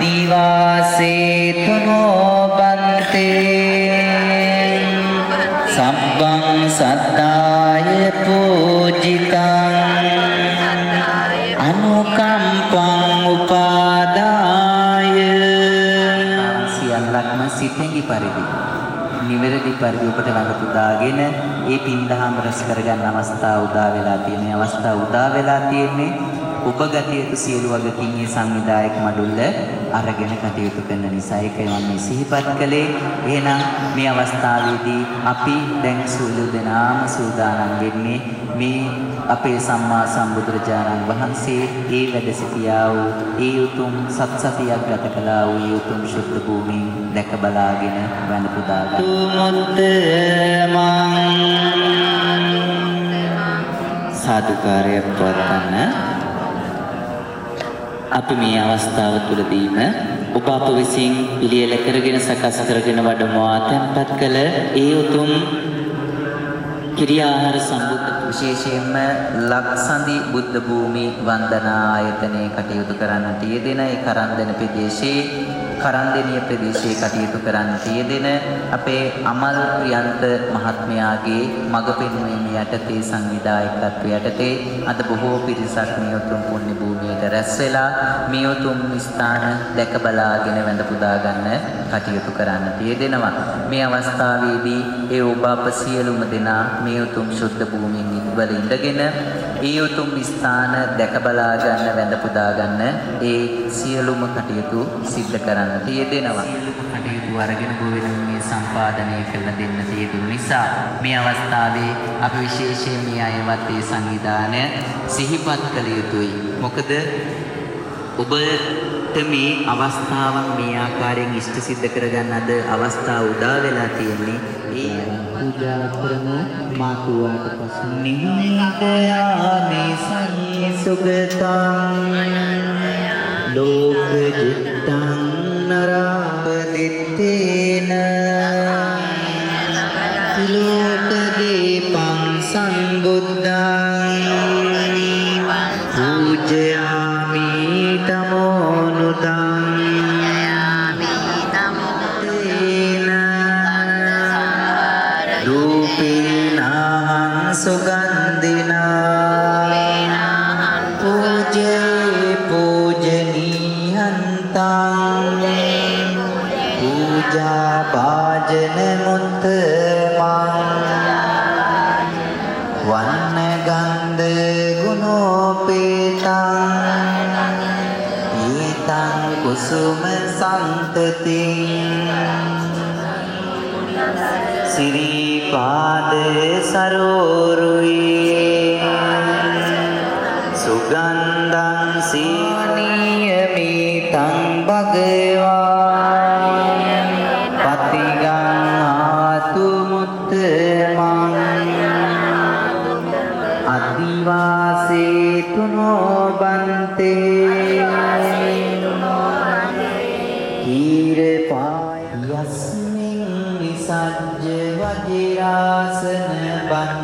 අදිවාසේතු නොබන්තේ සබ්බං සත්තාය පූජිතං අනුකම්පං උපාදාය සියල්ලක්ම සිතෙහි පරිදි නිවැරදි පරිදි ඔබට ළඟ පුදාගෙන ඒ පින්දහම් රැස් කරගන්න අවස්ථාව උදා වෙලා තියෙන අවස්ථාව උදා වෙලා තියෙන්නේ ඔබ ගත යුතු සියලු වගකීම් මේ සංවිධායක මඩුල්ල අරගෙන කටයුතු කරන නිසා ඒකයි මම මේ සිහිපත් කළේ. එහෙනම් මේ අවස්ථාවේදී අපි දැන් සූළු දෙනාම සූදානම් වෙන්නේ මේ අපේ සම්මා සම්බුදුරජාණන් වහන්සේ ඒ වැඩ සිටියා වූ ඒ උතුම් සත්සතියක් ගත කළා වූ ඒ උතුම් ශුද්ධ භූමියෙන් දැක බලාගෙන වැඳ පුදා ගන්න. සාදුකාරයක් පවත්වන්න. අපි මේ අවස්ථාව තුළදීම ඔබ අප විසින් පිළියෙල කරගෙන සකස් කරගෙන වඩමවා තැන්පත් කළ ඒ උතුම් කිරියාහාර සම්බුද්ධ විශේෂයෙන්ම ලක්සඳි බුද්ධ භූමි වන්දනා ආයතනයේ කටයුතු කරන්නට යෙදෙන ඒ කරන්දෙනිය ප්‍රදේශයේ කටයුතු කරන්නට යෙදෙන අපේ අමල් ප්‍රියන්ත මහත්මයාගේ මඟ පෙන්වීම යටතේ සංවිධායකත්වය යටතේ අද බොහෝ පිරිසක් මේ උතුම් පුණ්‍ය භූමියට රැස් වෙලා මේ උතුම් ස්ථාන දැක බලාගෙන වැඳ පුදා ගන්න කටයුතු කරන්නට යෙදෙනවා. මේ අවස්ථාවේදී ඒ ඔබ අප සියලුම දෙනා මේ උතුම් ශුද්ධ භූමියෙන් ඉවල ඉඳගෙන ඒ උතුම් ස්ථාන දැක බලා ගන්න වැඳ පුදා ගන්න ඒ සියලුම කටයුතු සිද්ධ කරන්නට යෙදෙනවා. කටයුතු අරගෙන ගොවිතැන් සම්පාදනය කළ දෙන්න තියෙන නිසා මේ අවස්ථාවේ අපි විශේෂයෙන් මේ අයවත් ඒ සංවිධානය සිහිපත් කළ යුතුයි. මොකද ඔබට මේ අවස්ථාවන් මේ ආකාරයෙන් ඉෂ්ට සිද්ධ කරගන්න අද අවස්ථාව උදා වෙලා තියෙන්නේ. ඒ පූජා කරන මාතුවාට පසු නිහිතයාමේ සංසුගතං ලෝක ජිත්තං නරාපදිත්තේන ලෝක දීපං සම්බුද්ධං පූජයාමි තමෝනුදං සුගන්ධිනා පූජේ පූජනීයන්තං පූජා භාජන මුත්තමං වන්න ගන්ධ ගුණෝපේතං ඊතං කුසුම සම්තතින් සිරිපාද සරෝරුයි සුගන්ධං සීනියමිතං භගවා පතිගං ආතු මුත්තමං අදිවාසේතු නොබන්තේ හීරපාය යස්මින් විසජ්ජ වජිරාසන බන්